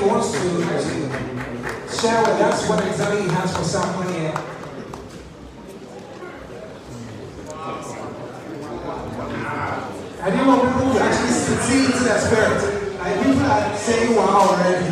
wants to share with us what exactly he has for Sarkodie. I didn't know people would actually see into that spirit. Like people are saying wow already.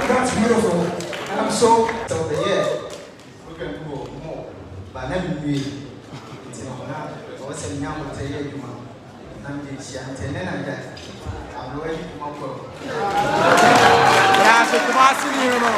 That's beautiful. And I'm so yeah, we can go more. But never be it's not what's a young tell you, I'm the Shanty and that. I'm ready to come up. Yeah, so come on, see you know.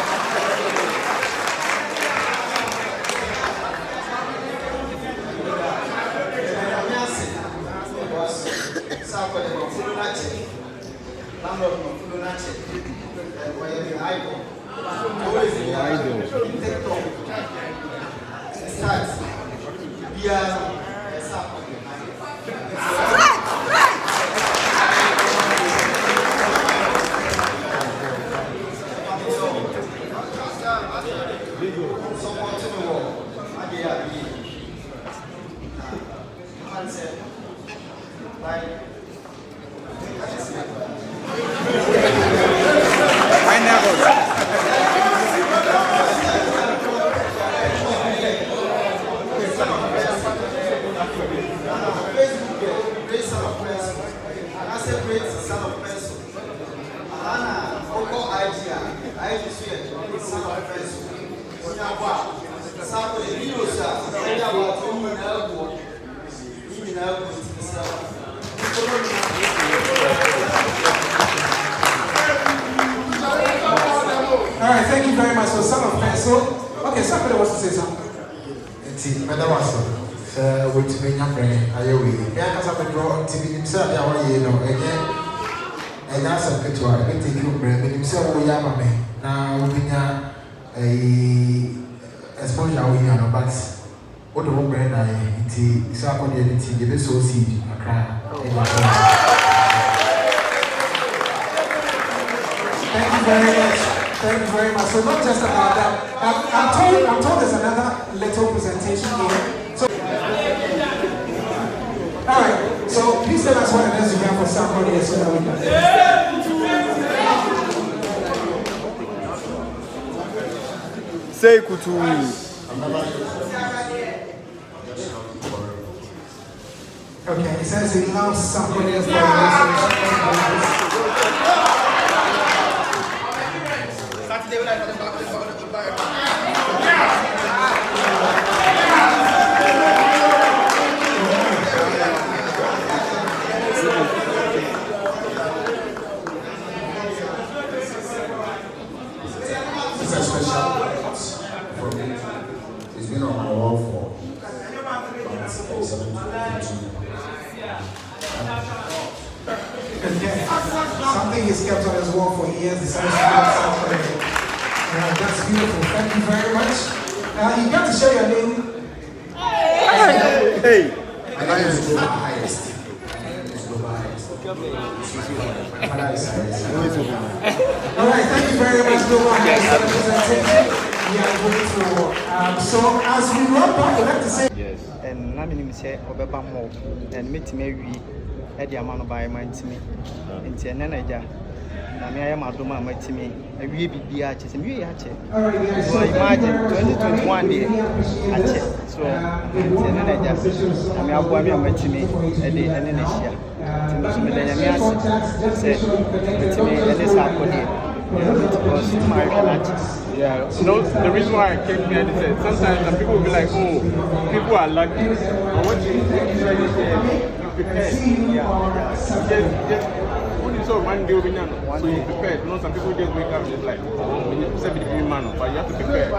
Alright, thank you very much. So, son of pencil. Okay, somebody wants to say something. It's better was with me, young friend. I will. Yeah, because I'm a draw to be himself. I want you know, and that's a picture. I think you bring himself. We have a man now. We have a exposure. We have but what the one brand I eat. Sarkodie, the best so seed. A cry. Thank you very much. Thank you very much. So not just about that. I'm told there's another little presentation here. So, all right. So please tell us what it is you have for Sarkodie so that we can. Say Kutu. Okay, he says he loves Sarkodie's violation. It's a special for me. It's been on my wall for something he's kept on his wall for years. Decided to do something. That's beautiful. Thank you very much. You got to share your name. Hey. My name is Global Highest. Alright, thank you very much, Global Highest, for the presentation. We are going to so as we wrap up, I'd like to say Yes. And I'm in say Obeba Mo and meet me at the amount by my team. In Tianaja. I mean, I am a doma, my team. I will be arches and we are check. So imagine 2021 day at check. So Tianaja. I mean, I'll go on my team at the end of this year. So me then me say to me any Sarkodie. Yeah, no, the reason why I came here is that sometimes some people will be like, oh, people are lucky. But what you say is prepared. Just when you saw one day, so you prepared. You know, some people just wake up and just like, oh, you have to be man, but you have to prepare.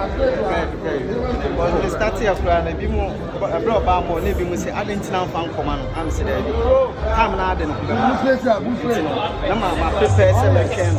But the starting of plan, a bit more, a brought about more, maybe we say, I didn't know from command. I'm saying, I'm not the number. My prepare 7 can.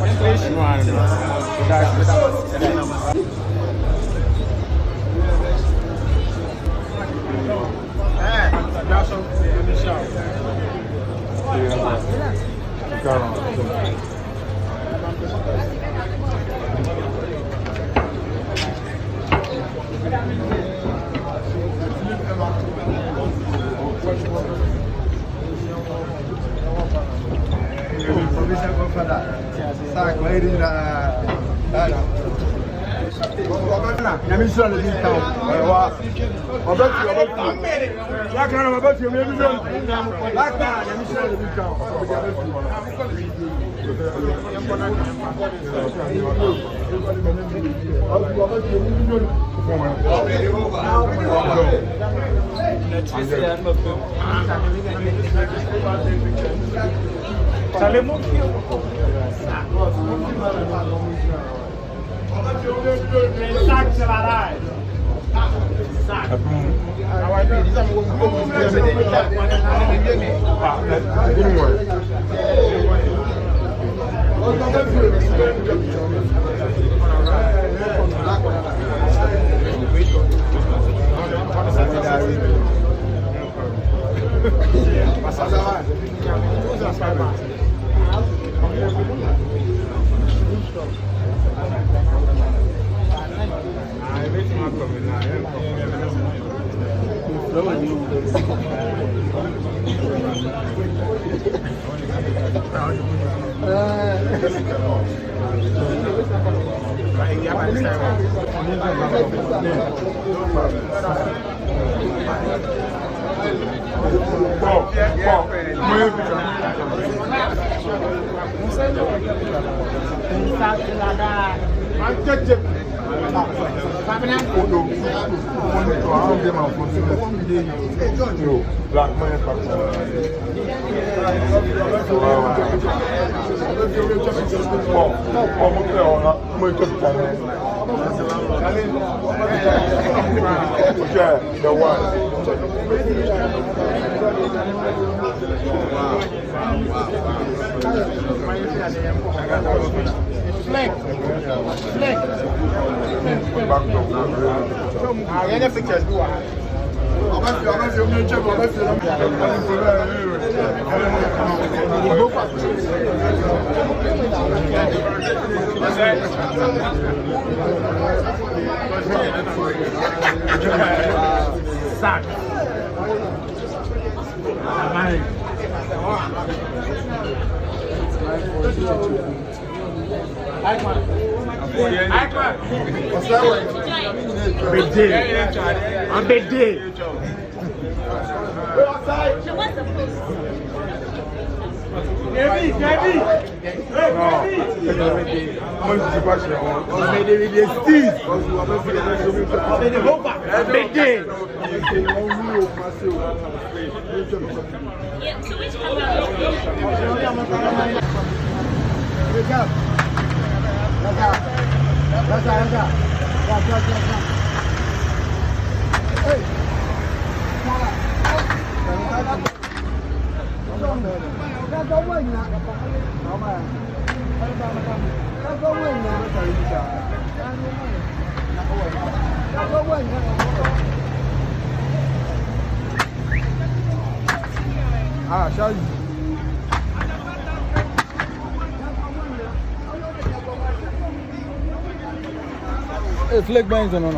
Flag bands on or